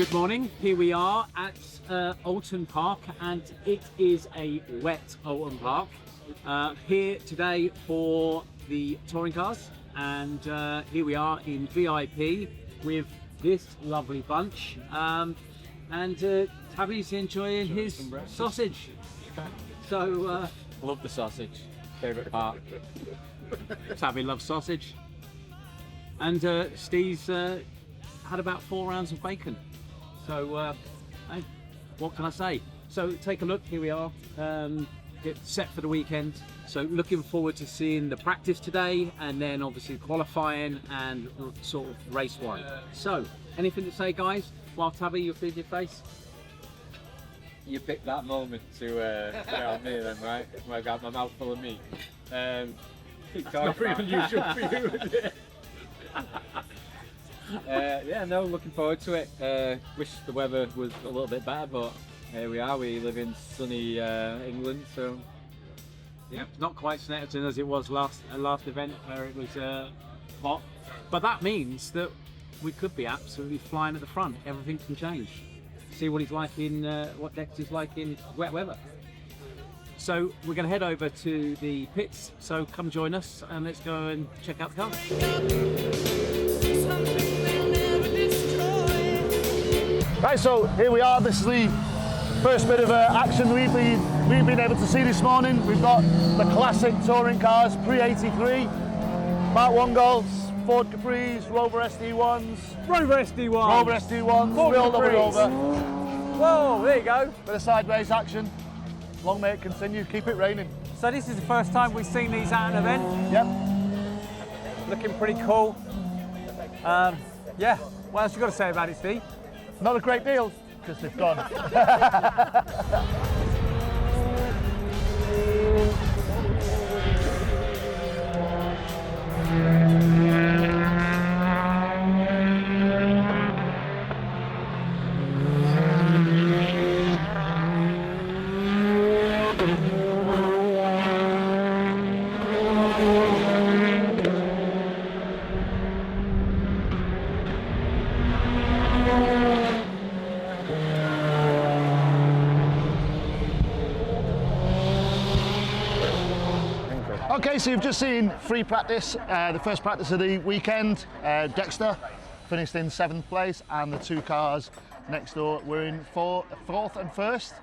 Good morning. Here we are at Oulton Park, and it is a wet Oulton Park. Here today for the touring cars, and here we are in VIP with this lovely bunch. And Tabby's enjoying his sausage. So love the sausage. Favourite part. Tabby loves sausage. And Steve's had about 4 rounds of bacon. So, hey, what can I say? So take a look, here we are, get set for the weekend. So looking forward to seeing the practice today, and then obviously qualifying and sort of race one. So, anything to say, guys? While Tabby, you'll feed your face? You picked that moment to say on me then, right? When I got my mouth full of meat. It's not pretty unusual for you, is it? Yeah, no, looking forward to it. Wish the weather was a little bit better, but here we are. We live in sunny England, so yeah, not quite Snetterton as it was last event where it was hot. But that means that we could be absolutely flying at the front. Everything can change. See what he's like in what Dexter's like in wet weather. So we're going to head over to the pits. So come join us and let's go and check out the car. Right, so here we are. This is the first bit of action we've been able to see this morning. We've got the classic touring cars, pre-83, Mark 1 Golfs, Ford Capris, Rover SD1s, Rover SD1s, real double Rover. Whoa, there you go. Bit of sideways action. Long may it continue. Keep it raining. So this is the first time we've seen these at an event. Yep. Looking pretty cool. Yeah, what else you got to say about it, Steve? Not a great deal, because they've gone. Okay, so you've just seen free practice, the first practice of the weekend. Dexter finished in 7th place, and the 2 cars next door were in 4th and 1st.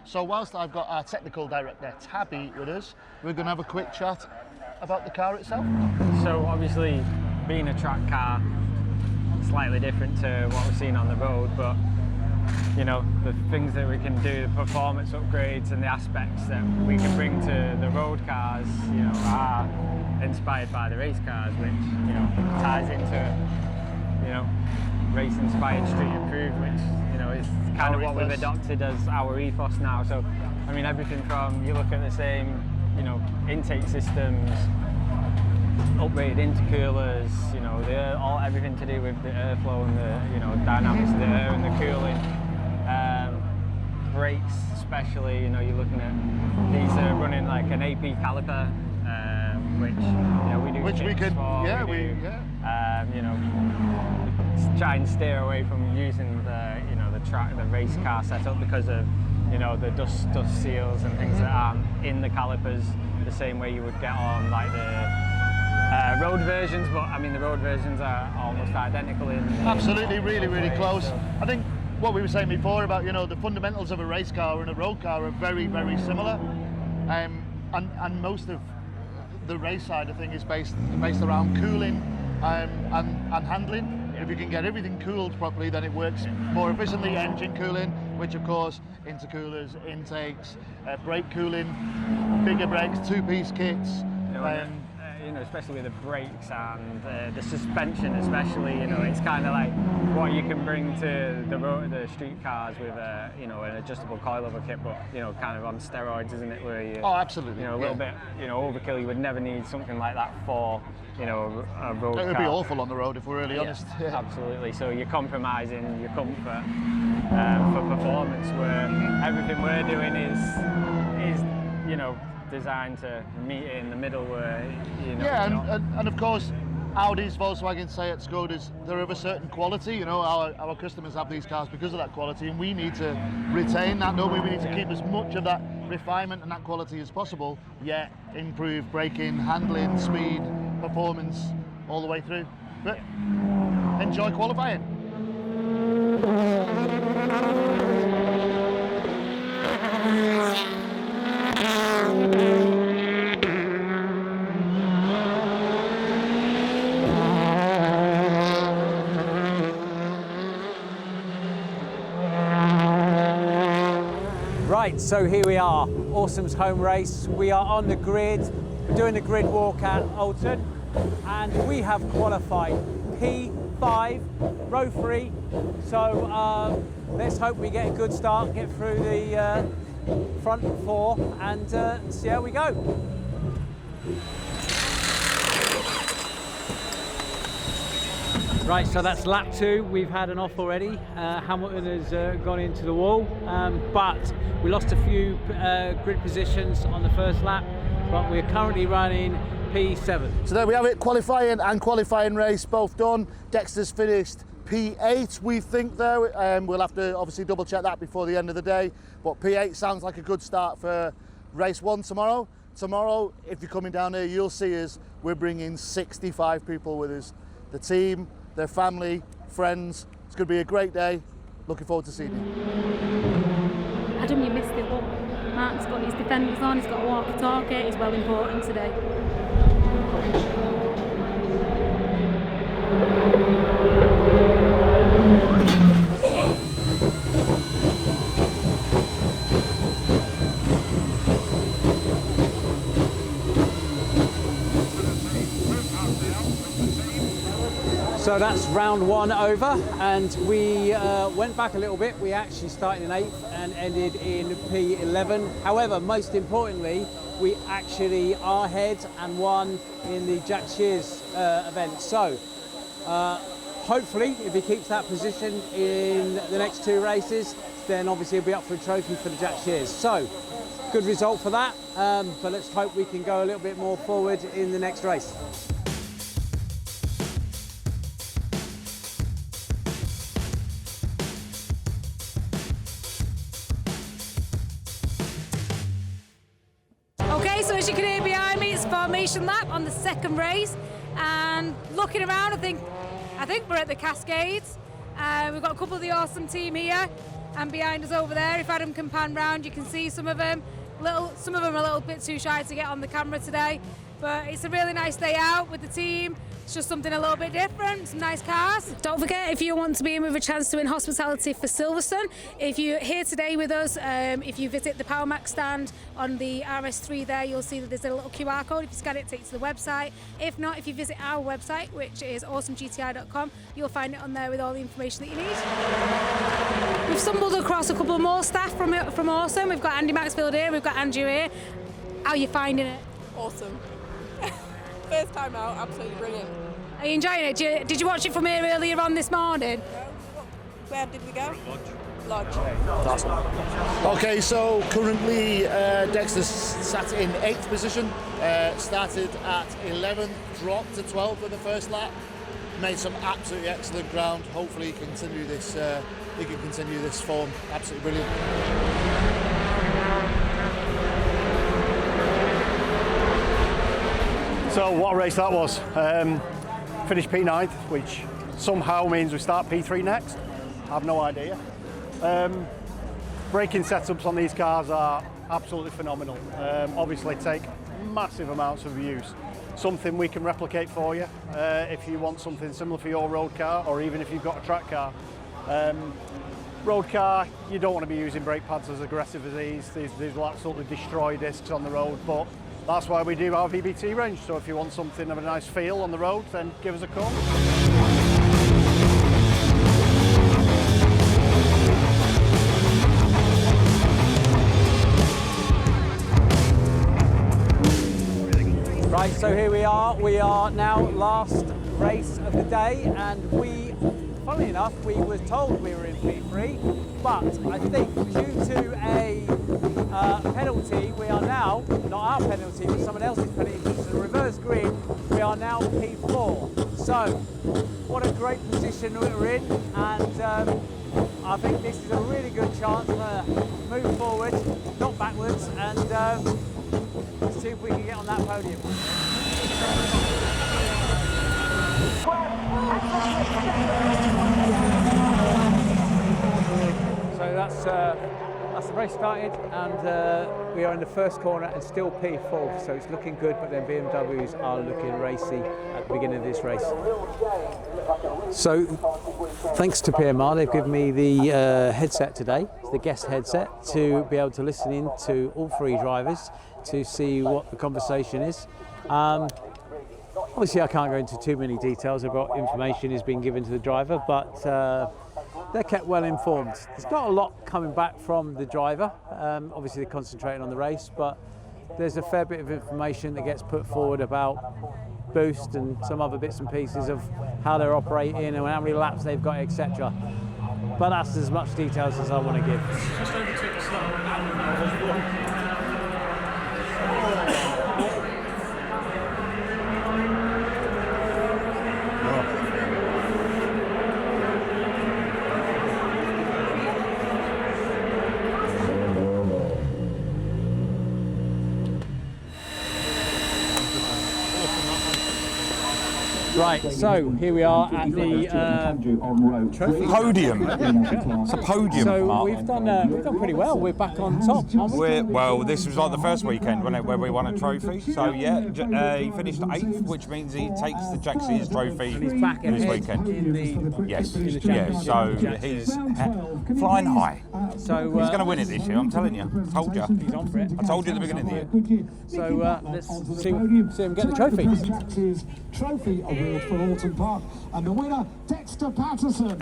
So whilst I've got our technical director Tabby with us, we're going to have a quick chat about the car itself. So obviously, being a track car, slightly different to what we've seen on the road, but you know, the things that we can do, the performance upgrades and the aspects that we can bring to the road cars, you know, are inspired by the race cars, which, you know, ties into, you know, race inspired, street improved, which, you know, is kind of what we've adopted as our ethos now. So, I mean, everything from, you look at the same, you know, intake systems, upgraded intercoolers, you know, everything to do with the airflow and the, you know, dynamics of the air and the cooling. Brakes especially, you know, you're looking at these are running like an AP caliper, which, you know, we do which we could, for, yeah, you know, try and steer away from using the, you know, the race car setup because of, you know, the dust seals and things that aren't in the calipers the same way you would get on like the road versions, but I mean the road versions are almost identical in absolutely, really close. So. I think what we were saying before about, you know, the fundamentals of a race car and a road car are very similar, and most of the race side of thing is based around cooling and handling. If you can get everything cooled properly, then it works more efficiently. Engine cooling, which of course intercoolers, intakes, brake cooling, bigger brakes, 2-piece kits. You know, especially with the brakes and the suspension, especially, you know, it's kind of like what you can bring to the street cars with you know, an adjustable coilover kit, but you know, kind of on steroids, isn't it? Where you, absolutely, you know, a little bit, you know, overkill. You would never need something like that for, you know, a road car. It would be awful on the road if we're really honest. Yeah. Absolutely. So you're compromising your comfort for performance, where everything we're doing is you know, designed to meet in the middle where, you know. Yeah, and of course Audis, Volkswagen, Seat, Skodas, they're of a certain quality. You know, our customers have these cars because of that quality, and we need to retain that, don't we? We need to keep as much of that refinement and that quality as possible, yet improve braking, handling, speed, performance, all the way through. But enjoy qualifying. Right, so here we are, Awesome's home race. We are on the grid, doing the grid walk at Oulton, and we have qualified P5, row 3. So let's hope we get a good start, get through the front 4, and see how we go. Right, so that's lap 2. We've had an off already. Hamilton has gone into the wall, but we lost a few grid positions on the first lap, but we're currently running P7. So there we have it, qualifying and qualifying race both done. Dexter's finished P8, we think there. We'll have to obviously double check that before the end of the day, but P8 sounds like a good start for race 1 tomorrow. Tomorrow, if you're coming down here, you'll see us. We're bringing 65 people with us. The team, their family, friends. It's going to be a great day. Looking forward to seeing you. Adam, you missed it. Look, Mark's got his defenders on, he's got a walkie-talkie, he's well important today. So that's round 1 over, and we went back a little bit. We actually started in 8th and ended in P11. However, most importantly, we actually are ahead and won in the Jack Shears event. So hopefully, if he keeps that position in the next 2 races, then obviously he'll be up for a trophy for the Jack Shears. So good result for that, but let's hope we can go a little bit more forward in the next race. So as you can hear behind me, it's formation lap on the second race, and looking around, I think we're at the Cascades. We've got a couple of the Awesome team here, and behind us over there, if Adam can pan round, you can see some of them. Some of them are a little bit too shy to get on the camera today, but it's a really nice day out with the team. It's just something a little bit different, some nice cars. Don't forget, if you want to be in with a chance to win hospitality for Silverstone, if you're here today with us, if you visit the PowerMax stand on the RS3 there, you'll see that there's a little QR code. If you scan it, it takes you to the website. If not, if you visit our website, which is awesomegti.com, you'll find it on there with all the information that you need. We've stumbled across a couple more staff from Awesome. We've got Andy Maxfield here, we've got Andrew here. How are you finding it? Awesome. First time out, absolutely brilliant. Are you enjoying it? Did you watch it from here earlier on this morning? No. Where did we go? Lodge. Okay, so currently Dexter's sat in 8th position, started at 11th, dropped to 12th for the first lap, made some absolutely excellent ground. Hopefully he can continue this form. Absolutely brilliant. So what a race that was. Finished P9th, which somehow means we start P3 next. I have no idea. Braking setups on these cars are absolutely phenomenal. Obviously take massive amounts of use. Something we can replicate for you if you want something similar for your road car, or even if you've got a track car. Road car, you don't want to be using brake pads as aggressive as these. These will absolutely destroy discs on the road, but that's why we do our VBT range. So if you want something of a nice feel on the road, then give us a call. Right, so here we are. We are now last race of the day, and we funnily enough, we were told we were in P3, but I think due to a penalty, we are now, not our penalty, but someone else's penalty, which is a reverse grid, we are now P4. So, what a great position we're in, and I think this is a really good chance to move forward, not backwards, and see if we can get on that podium. So that's the race started, and we are in the first corner and still P4, so it's looking good, but then BMWs are looking racy at the beginning of this race. So thanks to PMR, they've given me the headset today, the guest headset, to be able to listen in to all three drivers to see what the conversation is. Obviously I can't go into too many details about information is being given to the driver, but they're kept well informed. There's not a lot coming back from the driver. Obviously they're concentrating on the race, but there's a fair bit of information that gets put forward about boost and some other bits and pieces of how they're operating and how many laps they've got, etc. But that's as much details as I want to give. Just overtook the slope. Right, so here we are at the trophy podium. It's a podium. So Mark. we've done pretty well. We're back on top, aren't we? Well, this was like the first weekend, wasn't it, where we won a trophy. So yeah, he finished 8th, which means he takes the Jack Sears trophy He's back this ahead weekend. in the Yes, in the yeah. championship. So he's flying high. So He's going to win it this year. I'm telling you. I told you. He's on for it. I told you at the beginning of the year. So let's see him get the trophy. Trophy award for Oulton Park, and the winner, Dexter Patterson.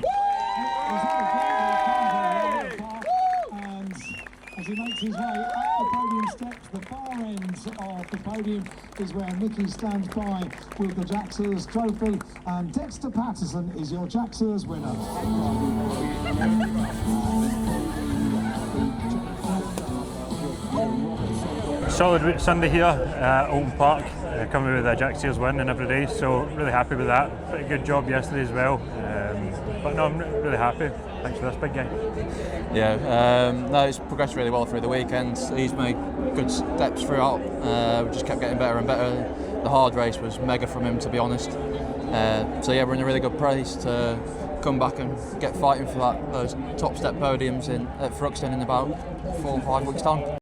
And as he makes his way up the podium steps, the far end of the podium is where Mickey stands by with the Jack Sears trophy, and Dexter Patterson is your Jack Sears winner. Solid Sunday here at Oulton Park, coming with a Jack Sears win in every race, so really happy with that. Pretty good job yesterday as well, but no, I'm really happy. Thanks for this big guy. Yeah, no, it's progressed really well through the weekend. He's made good steps throughout. We just kept getting better and better. The hard race was mega from him, to be honest. So yeah, we're in a really good place to come back and get fighting for those top step podiums at Thruxton in about 4 or 5 weeks' time.